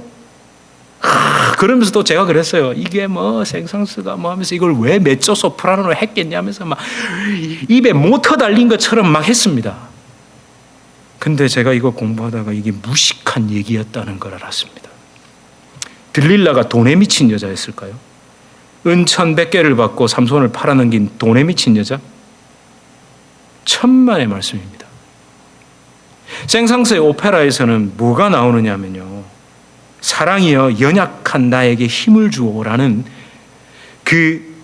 그러면서 또 제가 그랬어요. 이게 뭐 생상스가 뭐 하면서 이걸 왜 메조 소프라노로 했겠냐면서 막 입에 모터 달린 것처럼 막 했습니다. 근데 제가 이거 공부하다가 이게 무식한 얘기였다는 걸 알았습니다. 들릴라가 돈에 미친 여자였을까요? 은천 100개를 받고 삼손을 팔아넘긴 돈에 미친 여자? 천만의 말씀입니다. 생상스의 오페라에서는 뭐가 나오느냐면요, 사랑이여 연약한 나에게 힘을 주오라는 그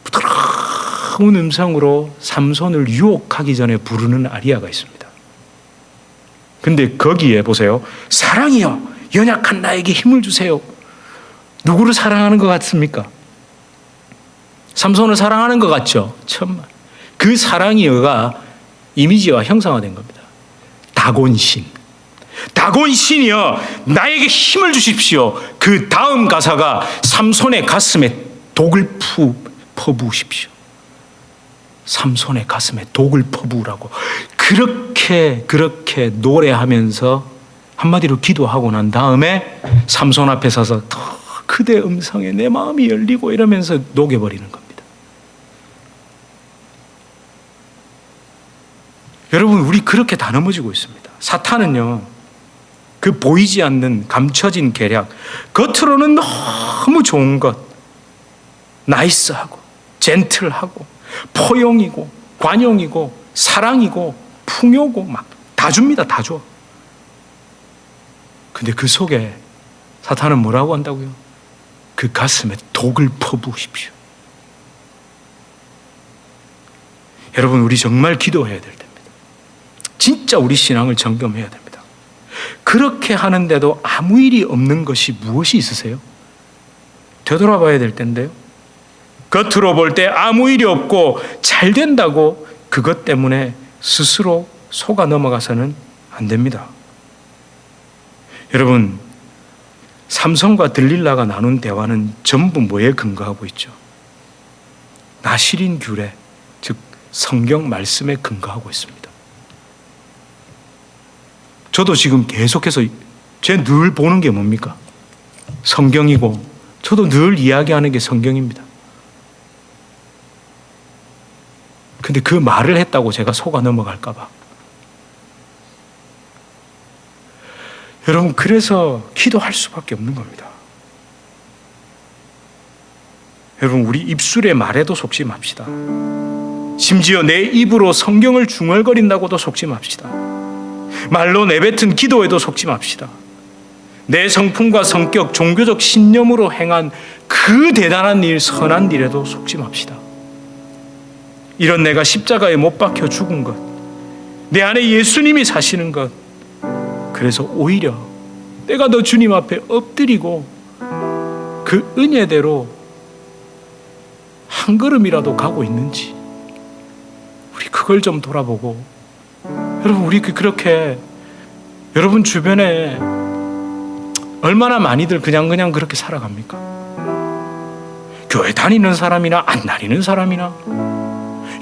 부드러운 음성으로 삼손을 유혹하기 전에 부르는 아리아가 있습니다. 근데 거기에 보세요. 사랑이여 연약한 나에게 힘을 주세요. 누구를 사랑하는 것 같습니까? 삼손을 사랑하는 것 같죠? 천만. 그 사랑이여가 이미지와 형상화된 겁니다. 다곤신. 다곤신이여 나에게 힘을 주십시오. 그 다음 가사가 삼손의 가슴에 독을 퍼부으십시오. 삼손의 가슴에 독을 퍼부으라고 그렇게 노래하면서 한마디로 기도하고 난 다음에 삼손 앞에 서서 그대 음성에 내 마음이 열리고 이러면서 녹여버리는 겁니다. 여러분 우리 그렇게 다 넘어지고 있습니다. 사탄은요, 그 보이지 않는 감춰진 계략, 겉으로는 너무 좋은 것, 나이스하고 젠틀하고 포용이고 관용이고 사랑이고 풍요고 막 다 줍니다. 다 줘. 근데 그 속에 사탄은 뭐라고 한다고요? 그 가슴에 독을 퍼부으십시오. 여러분, 우리 정말 기도해야 될 때입니다. 진짜 우리 신앙을 점검해야 됩니다. 그렇게 하는데도 아무 일이 없는 것이 무엇이 있으세요? 되돌아봐야 될 텐데요. 겉으로 볼 때 아무 일이 없고 잘 된다고 그것 때문에 스스로 속아 넘어가서는 안 됩니다. 여러분, 삼손과 들릴라가 나눈 대화는 전부 뭐에 근거하고 있죠? 나실인 규례, 즉 성경 말씀에 근거하고 있습니다. 저도 지금 계속해서 제가 늘 보는 게 뭡니까? 성경이고 저도 늘 이야기하는 게 성경입니다. 근데 그 말을 했다고 제가 속아 넘어갈까 봐. 여러분, 그래서 기도할 수밖에 없는 겁니다. 여러분, 우리 입술의 말에도 속지 맙시다. 심지어 내 입으로 성경을 중얼거린다고도 속지 맙시다. 말로 내뱉은 기도에도 속지 맙시다. 내 성품과 성격, 종교적 신념으로 행한 그 대단한 일, 선한 일에도 속지 맙시다. 이런 내가 십자가에 못 박혀 죽은 것, 내 안에 예수님이 사시는 것, 그래서 오히려 내가 너 주님 앞에 엎드리고 그 은혜대로 한 걸음이라도 가고 있는지 우리 그걸 좀 돌아보고, 여러분, 우리 그렇게 여러분 주변에 얼마나 많이들 그냥 그렇게 살아갑니까? 교회 다니는 사람이나 안 다니는 사람이나,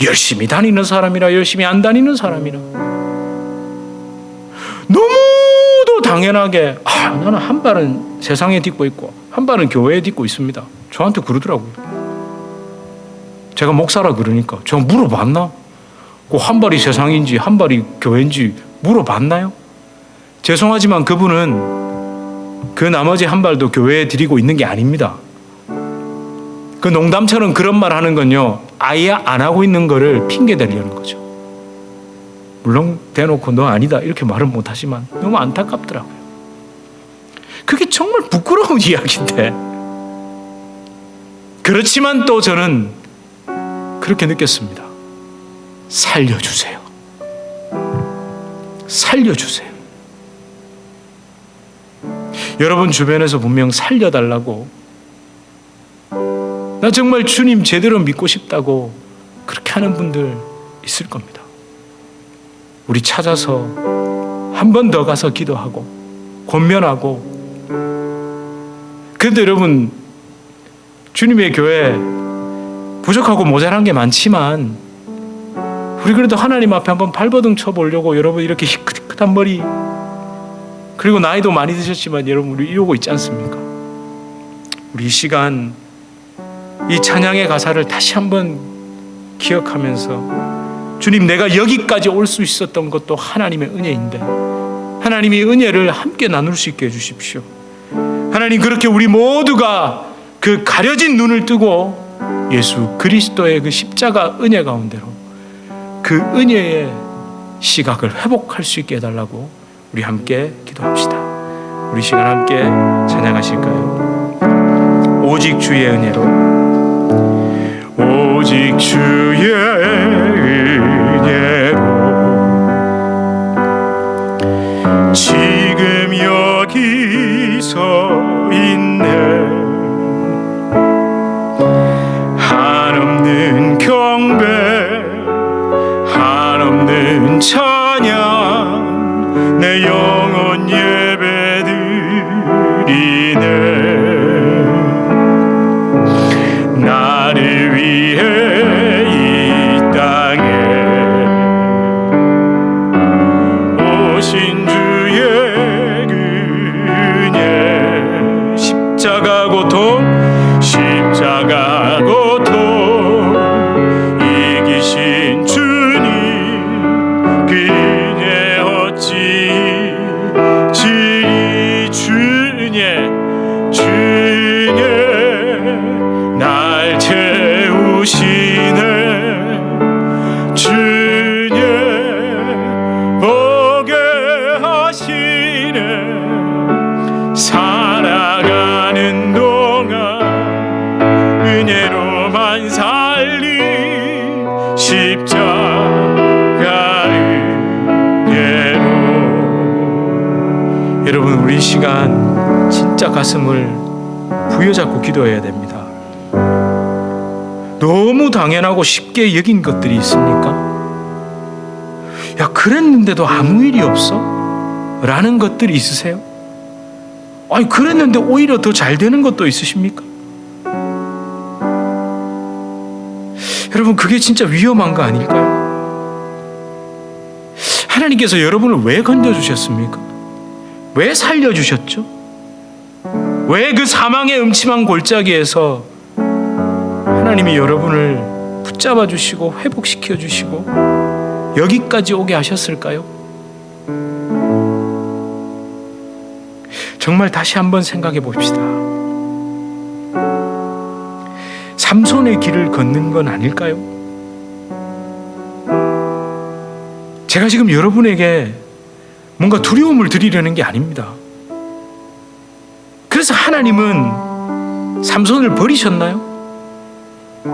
열심히 다니는 사람이나 열심히 안 다니는 사람이나, 너무도 당연하게 나는 한 발은 세상에 딛고 있고 한 발은 교회에 딛고 있습니다. 저한테 그러더라고요. 제가 목사라 그러니까 저 물어봤나? 그 한 발이 세상인지 한 발이 교회인지 물어봤나요? 죄송하지만 그분은 그 나머지 한 발도 교회에 드리고 있는 게 아닙니다. 그 농담처럼 그런 말 하는 건요, 아예 안 하고 있는 거를 핑계 대려는 거죠. 물론 대놓고 너 아니다 이렇게 말은 못하지만 너무 안타깝더라고요. 그게 정말 부끄러운 이야기인데, 그렇지만 또 저는 그렇게 느꼈습니다. 살려주세요. 살려주세요. 여러분 주변에서 분명 살려달라고, 나 정말 주님 제대로 믿고 싶다고 그렇게 하는 분들 있을 겁니다. 우리 찾아서 한 번 더 가서 기도하고 권면하고. 그런데 여러분, 주님의 교회 부족하고 모자란 게 많지만 우리 그래도 하나님 앞에 한번 발버둥 쳐보려고, 여러분 이렇게 희끗희끗한 머리, 그리고 나이도 많이 드셨지만 여러분 우리 이러고 있지 않습니까? 우리 이 시간 이 찬양의 가사를 다시 한번 기억하면서, 주님, 내가 여기까지 올 수 있었던 것도 하나님의 은혜인데 하나님이 은혜를 함께 나눌 수 있게 해주십시오. 하나님, 그렇게 우리 모두가 그 가려진 눈을 뜨고 예수 그리스도의 그 십자가 은혜 가운데로 그 은혜의 시각을 회복할 수 있게 해달라고 우리 함께 기도합시다. 우리 시간 함께 찬양하실까요? 오직 주의 은혜로, 오직 주의 은혜로 지금 여기 서 있네. 한없는 경배, 한없는 찬양, 내 영혼 예배드리네. 나를 위해 이 땅에 오신 주의 그 살아가는 동안 은혜로만 살리 십자가 은혜로. 여러분, 우리 시간 진짜 가슴을 부여잡고 기도해야 됩니다. 너무 당연하고 쉽게 여긴 것들이 있습니까? 야, 그랬는데도 아무 일이 없어? 라는 것들이 있으세요? 아니, 그랬는데 오히려 더 잘 되는 것도 있으십니까? 여러분, 그게 진짜 위험한 거 아닐까요? 하나님께서 여러분을 왜 건져주셨습니까? 왜 살려주셨죠? 왜 그 사망의 음침한 골짜기에서 하나님이 여러분을 붙잡아 주시고 회복시켜 주시고 여기까지 오게 하셨을까요? 정말 다시 한번 생각해 봅시다. 삼손의 길을 걷는 건 아닐까요? 제가 지금 여러분에게 뭔가 두려움을 드리려는 게 아닙니다. 그래서 하나님은 삼손을 버리셨나요?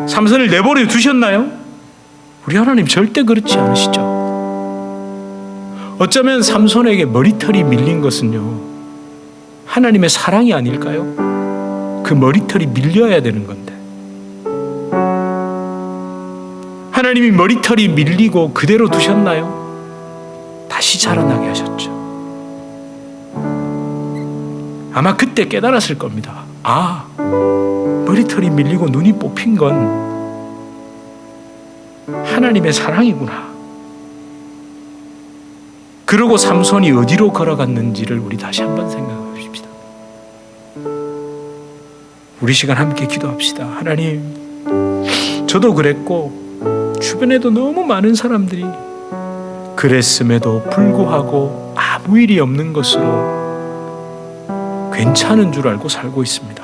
삼손을 내버려 두셨나요? 우리 하나님 절대 그렇지 않으시죠. 어쩌면 삼손에게 머리털이 밀린 것은요, 하나님의 사랑이 아닐까요? 그 머리털이 밀려야 되는 건데 하나님이 머리털이 밀리고 그대로 두셨나요? 다시 자라나게 하셨죠. 아마 그때 깨달았을 겁니다. 아, 머리털이 밀리고 눈이 뽑힌 건 하나님의 사랑이구나. 그러고 삼손이 어디로 걸어갔는지를 우리 다시 한번 생각해 봅시다. 우리 시간 함께 기도합시다. 하나님, 저도 그랬고 주변에도 너무 많은 사람들이 그랬음에도 불구하고 아무 일이 없는 것으로 괜찮은 줄 알고 살고 있습니다.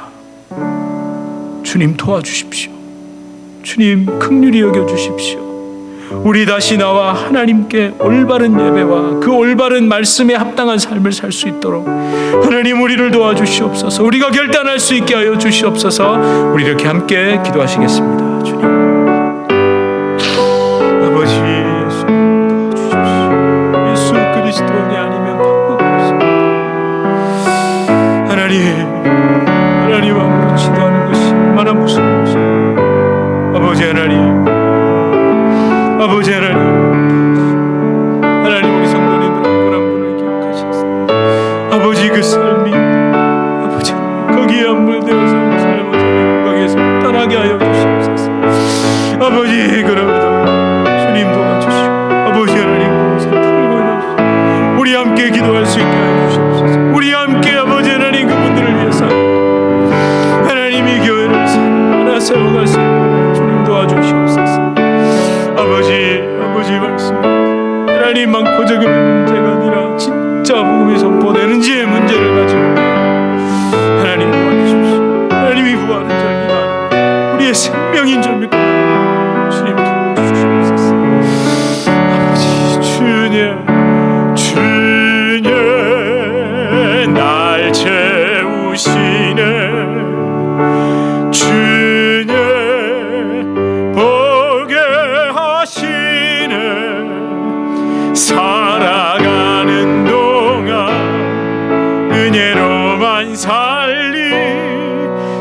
주님, 도와주십시오. 주님, 긍휼히 여겨주십시오. 우리 다시 나와 하나님께 올바른 예배와 그 올바른 말씀에 합당한 삶을 살 수 있도록 하나님, 우리를 도와주시옵소서. 우리가 결단할 수 있게 하여 주시옵소서. 우리 이렇게 함께 기도하시겠습니다. 주님, 아버지, 예수님 도와주십시오. 예수 그리스도니 아니면 방법이 없습니다. 하나님 아무렇지도 않은 것이 얼마나 무서운 것입니다. 아버지 하나님, 우리 성도님들 한 분 한 분을 기억하셔서 아버지, 그 삶이 아버지 거기에 함몰되어서 삶을 영광에서 떠나게 하여 주시옵소서. 아버지, 그러므로 주님 도와주시고 아버지 하나님 그것을 풀고 나오시고 우리 함께 기도할 수 있게 하여 주시옵소서. 우리 함께 아버지 하나님 그분들을 위해서 하나님이 교회를 하나 세워갈 수 있게 주님 도와주시옵소서. 아버지 말씀, 하나님 많고 적음의 문제가 아니라 진짜 복음이 선포되는 지의 문제를 가지고 하나님 도와주십시오. 하나님이 부활은 절기가 우리의 생명인 줄 믿고 주님 도와주시옵소서. 아버지, 주님 날 채우시네. 주님 보게 하시네. 살아가는 동안 은혜로만 살리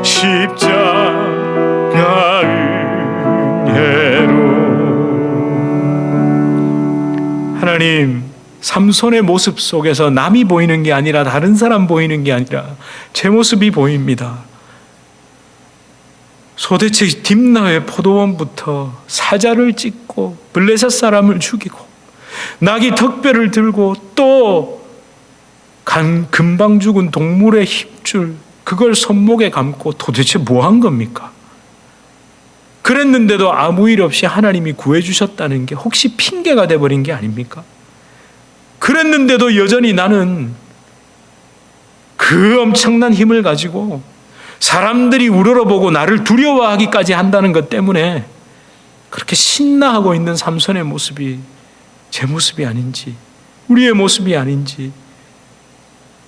십자가 은혜로. 하나님, 삼손의 모습 속에서 남이 보이는 게 아니라 다른 사람 보이는 게 아니라 제 모습이 보입니다. 소대체 딥나의 포도원부터 사자를 찢고 블레셋 사람을 죽이고 나귀 턱뼈를 들고 또 금방 죽은 동물의 힘줄 그걸 손목에 감고 도대체 뭐 한 겁니까? 그랬는데도 아무 일 없이 하나님이 구해주셨다는 게 혹시 핑계가 돼버린 게 아닙니까? 그랬는데도 여전히 나는 그 엄청난 힘을 가지고 사람들이 우러러보고 나를 두려워하기까지 한다는 것 때문에 그렇게 신나하고 있는 삼손의 모습이 제 모습이 아닌지, 우리의 모습이 아닌지,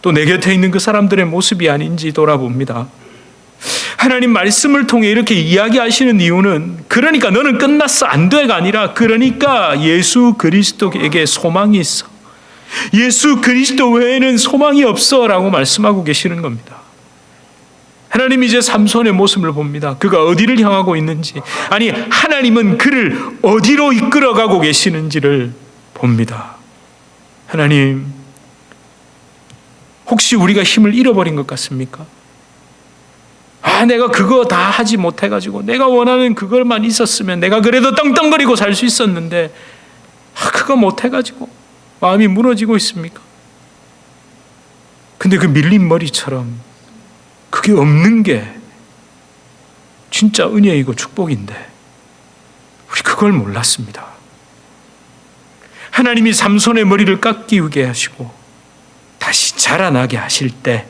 또 내 곁에 있는 그 사람들의 모습이 아닌지 돌아봅니다. 하나님 말씀을 통해 이렇게 이야기하시는 이유는 그러니까 너는 끝났어 안 돼가 아니라 그러니까 예수 그리스도에게 소망이 있어. 예수 그리스도 외에는 소망이 없어 라고 말씀하고 계시는 겁니다. 하나님 이제 삼손의 모습을 봅니다. 그가 어디를 향하고 있는지, 아니 하나님은 그를 어디로 이끌어가고 계시는지를 봅니다. 하나님, 혹시 우리가 힘을 잃어버린 것 같습니까? 내가 그거 다 하지 못해가지고 내가 원하는 그걸만 있었으면 내가 그래도 떵떵거리고 살 수 있었는데 그거 못해가지고 마음이 무너지고 있습니까? 근데 그 밀린 머리처럼 그게 없는 게 진짜 은혜이고 축복인데 우리 그걸 몰랐습니다. 하나님이 삼손의 머리를 깎이게 하시고 다시 자라나게 하실 때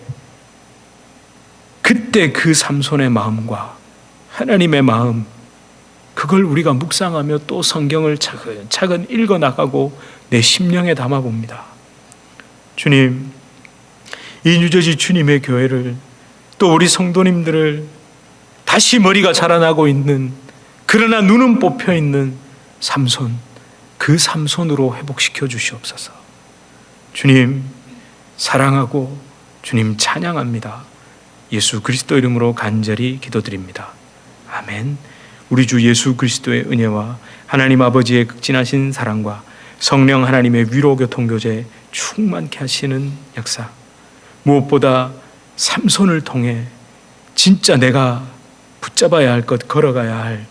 그때 그 삼손의 마음과 하나님의 마음, 그걸 우리가 묵상하며 또 성경을 차근차근 읽어나가고 내 심령에 담아봅니다. 주님, 이 뉴저지 주님의 교회를 또 우리 성도님들을 다시 머리가 자라나고 있는, 그러나 눈은 뽑혀있는 삼손, 그 삼손으로 회복시켜 주시옵소서. 주님 사랑하고 주님 찬양합니다. 예수 그리스도 이름으로 간절히 기도드립니다. 아멘. 우리 주 예수 그리스도의 은혜와 하나님 아버지의 극진하신 사랑과 성령 하나님의 위로 교통 교제 충만케 하시는 역사, 무엇보다 삼손을 통해 진짜 내가 붙잡아야 할 것, 걸어가야 할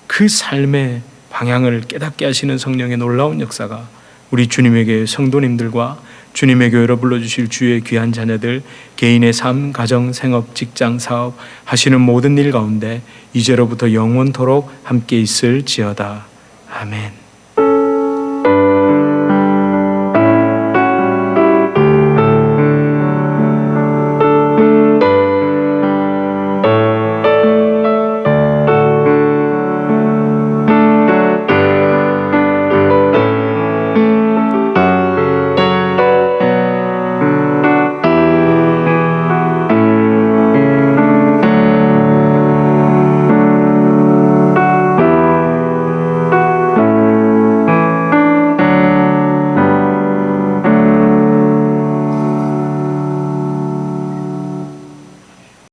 그 삶의 방향을 깨닫게 하시는 성령의 놀라운 역사가 우리 주님에게 성도님들과 주님의 교회로 불러주실 주의 귀한 자녀들, 개인의 삶, 가정, 생업, 직장, 사업 하시는 모든 일 가운데 이제로부터 영원토록 함께 있을지어다. 아멘.